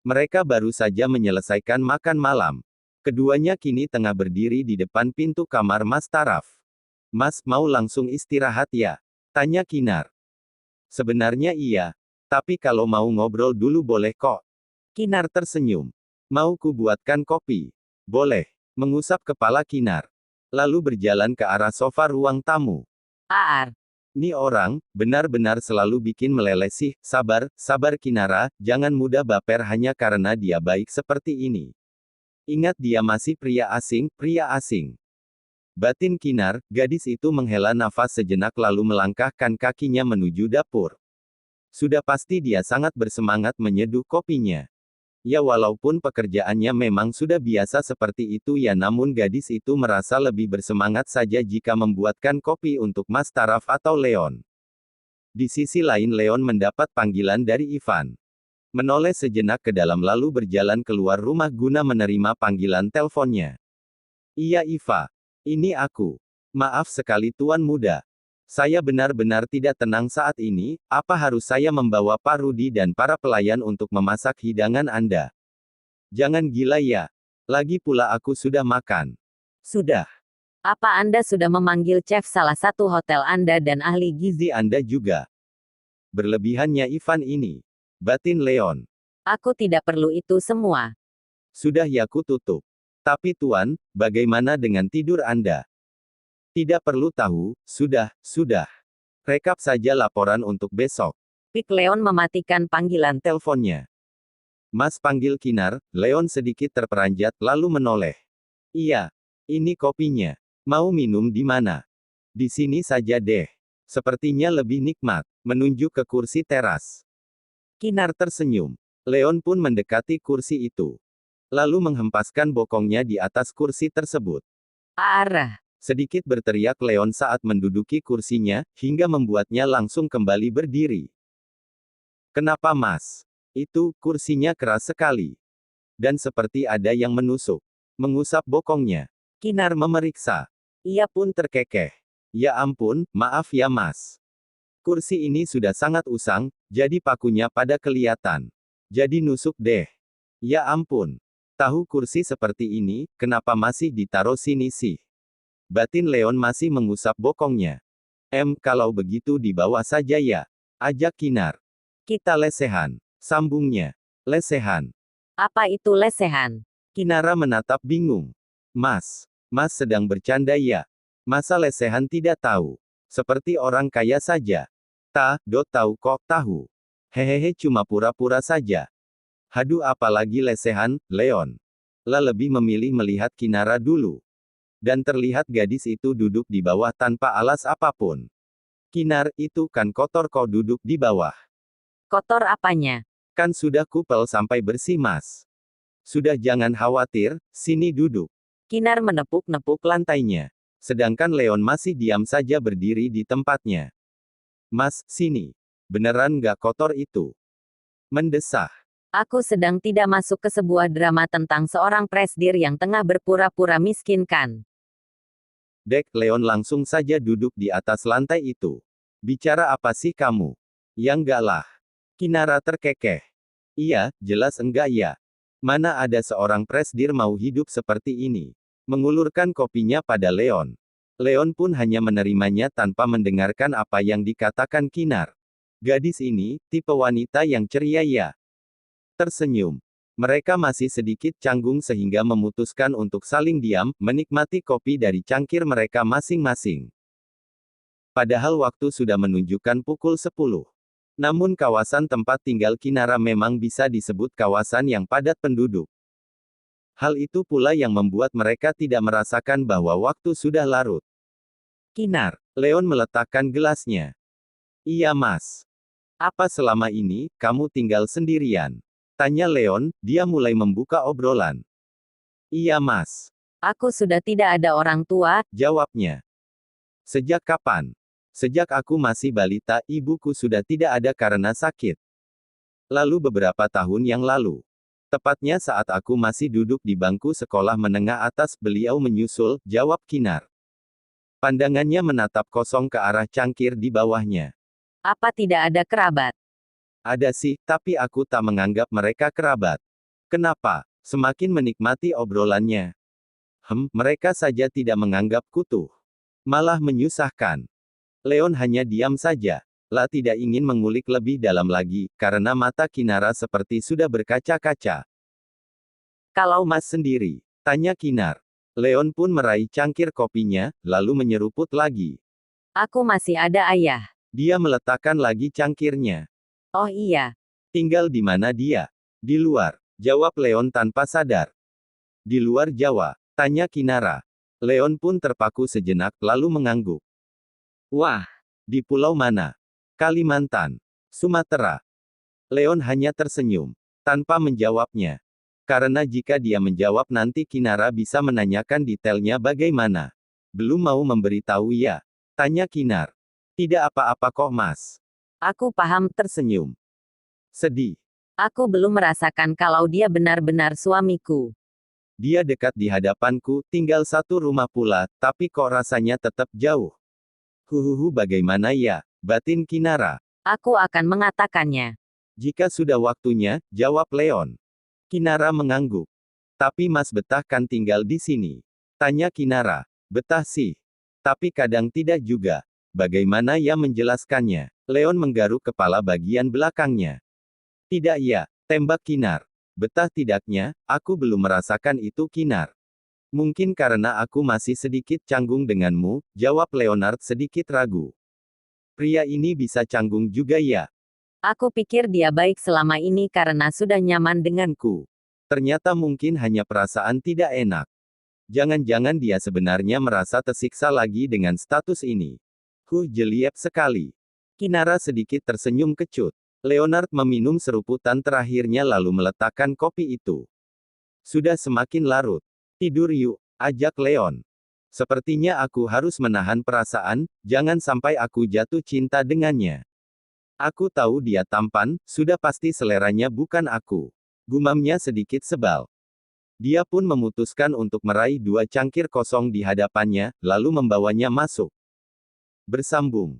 Mereka baru saja menyelesaikan makan malam. Keduanya kini tengah berdiri di depan pintu kamar Mas Taraf. Mas, mau langsung istirahat ya? Tanya Kinar. Sebenarnya iya. Tapi kalau mau ngobrol dulu boleh kok. Kinar tersenyum. Mau ku buatkan kopi? Boleh. Mengusap kepala Kinar. Lalu berjalan ke arah sofa ruang tamu. Aar. Ni orang, benar-benar selalu bikin meleleh sih. Sabar, sabar Kinara, jangan mudah baper hanya karena dia baik seperti ini. Ingat dia masih pria asing, pria asing. Batin Kinar, gadis itu menghela nafas sejenak lalu melangkahkan kakinya menuju dapur. Sudah pasti dia sangat bersemangat menyeduh kopinya. Ya walaupun pekerjaannya memang sudah biasa seperti itu ya namun gadis itu merasa lebih bersemangat saja jika membuatkan kopi untuk Mas Taraf atau Leon. Di sisi lain Leon mendapat panggilan dari Ivan. Menoleh sejenak ke dalam lalu berjalan keluar rumah guna menerima panggilan teleponnya. Iya Iva. Ini aku. Maaf sekali Tuan Muda. Saya benar-benar tidak tenang saat ini, apa harus saya membawa Pak Rudi dan para pelayan untuk memasak hidangan Anda? Jangan gila ya. Lagi pula aku sudah makan. Sudah. Apa Anda sudah memanggil chef salah satu hotel Anda dan ahli gizi? Gizi Anda juga. Berlebihannya Ivan ini. Batin Leon. Aku tidak perlu itu semua. Sudah ya ku tutup. Tapi Tuan, bagaimana dengan tidur Anda? Tidak perlu tahu, sudah. Rekap saja laporan untuk besok. Pik Leon mematikan panggilan Teleponnya. Mas panggil Kinar, Leon sedikit terperanjat lalu menoleh. Iya. Ini kopinya. Mau minum di mana? Di sini saja deh. Sepertinya lebih nikmat. Menunjuk ke kursi teras. Kinar tersenyum. Leon pun mendekati kursi itu. Lalu menghempaskan bokongnya di atas kursi tersebut. Arah. Sedikit berteriak Leon saat menduduki kursinya, hingga membuatnya langsung kembali berdiri. Kenapa Mas? Itu, kursinya keras sekali. Dan seperti ada yang menusuk. Mengusap bokongnya. Kinar memeriksa. Ia pun terkekeh. Ya ampun, maaf ya Mas. Kursi ini sudah sangat usang, jadi pakunya pada kelihatan. Jadi nusuk deh. Ya ampun. Tahu kursi seperti ini, kenapa masih ditaruh sini sih? Batin Leon masih mengusap bokongnya. Kalau begitu dibawa saja ya. Ajak Kinar. Kita lesehan. Sambungnya. Lesehan. Apa itu lesehan? Kinara menatap bingung. Mas sedang bercanda ya? Masa lesehan tidak tahu? Seperti orang kaya saja. Tahu kok tahu. Hehehe cuma pura-pura saja. Haduh apalagi lesehan, Leon. Lebih memilih melihat Kinara dulu. Dan terlihat gadis itu duduk di bawah tanpa alas apapun. Kinar, itu kan kotor kau duduk di bawah. Kotor apanya? Kan sudah kupel sampai bersih Mas. Sudah jangan khawatir, sini duduk. Kinar menepuk-nepuk lantainya. Sedangkan Leon masih diam saja berdiri di tempatnya. Mas, sini. Beneran gak kotor itu? Mendesah. Aku sedang tidak masuk ke sebuah drama tentang seorang presdir yang tengah berpura-pura miskin kan? Dek, Leon langsung saja duduk di atas lantai itu. Bicara apa sih kamu? Ya enggak lah. Kinara terkekeh. Iya, jelas enggak ya. Mana ada seorang presdir mau hidup seperti ini. Mengulurkan kopinya pada Leon. Leon pun hanya menerimanya tanpa mendengarkan apa yang dikatakan Kinar. Gadis ini, tipe wanita yang ceria ya. Tersenyum. Mereka masih sedikit canggung sehingga memutuskan untuk saling diam, menikmati kopi dari cangkir mereka masing-masing. Padahal waktu sudah menunjukkan pukul 10. Namun kawasan tempat tinggal Kinara memang bisa disebut kawasan yang padat penduduk. Hal itu pula yang membuat mereka tidak merasakan bahwa waktu sudah larut. Kinar, Leon meletakkan gelasnya. Iya Mas. Apa selama ini, kamu tinggal sendirian? Tanya Leon, dia mulai membuka obrolan. Iya Mas. Aku sudah tidak ada orang tua, Jawabnya. Sejak kapan? Sejak aku masih balita, ibuku sudah tidak ada karena sakit. Lalu beberapa tahun yang lalu. Tepatnya saat aku masih duduk di bangku sekolah menengah atas beliau menyusul, jawab Kinar. Pandangannya menatap kosong ke arah cangkir di bawahnya. apa tidak ada kerabat? Ada sih, tapi aku tak menganggap mereka kerabat. Kenapa? Semakin menikmati obrolannya. Mereka saja tidak menganggap kutuh. Malah menyusahkan. Leon hanya diam saja. La tidak ingin mengulik lebih dalam lagi, karena mata Kinara seperti sudah berkaca-kaca. Kalau Mas sendiri? Tanya Kinar. Leon pun meraih cangkir kopinya, lalu menyeruput lagi. Aku masih ada ayah. Dia meletakkan lagi cangkirnya. Oh iya. Tinggal di mana dia? Di luar, jawab Leon tanpa sadar. Di luar Jawa, tanya Kinara. Leon pun terpaku sejenak, lalu mengangguk. Wah, di pulau mana? Kalimantan, Sumatera. Leon hanya tersenyum, tanpa menjawabnya. Karena jika dia menjawab nanti Kinara bisa menanyakan detailnya bagaimana. Belum mau memberitahu ya? Tanya Kinar. Tidak apa-apa kok Mas. Aku paham. Tersenyum. Sedih. Aku belum merasakan kalau dia benar-benar suamiku. Dia dekat di hadapanku, tinggal satu rumah pula, tapi kok rasanya tetap jauh. Bagaimana ya? Batin Kinara. Aku akan mengatakannya. Jika sudah waktunya, jawab Leon. Kinara mengangguk. Tapi Mas betah kan tinggal di sini? Tanya Kinara. Betah sih. Tapi kadang tidak juga. Bagaimana ya menjelaskannya? Leon menggaruk kepala bagian belakangnya. Tidak ya, tembak Kinar. Betah tidaknya, aku belum merasakan itu Kinar. Mungkin karena aku masih sedikit canggung denganmu, jawab Leonard sedikit ragu. Pria ini bisa canggung juga ya? Aku pikir dia baik selama ini karena sudah nyaman denganku. Ternyata mungkin hanya perasaan tidak enak. Jangan-jangan dia sebenarnya merasa tersiksa lagi dengan status ini. Jeliep sekali. Kinara sedikit tersenyum kecut. Leonard meminum seruputan terakhirnya lalu meletakkan kopi itu. Sudah semakin larut. Tidur yuk, ajak Leon. Sepertinya aku harus menahan perasaan, jangan sampai aku jatuh cinta dengannya. Aku tahu dia tampan, sudah pasti seleranya bukan aku. Gumamnya sedikit sebal. Dia pun memutuskan untuk meraih 2 cangkir kosong di hadapannya, lalu membawanya masuk. Bersambung.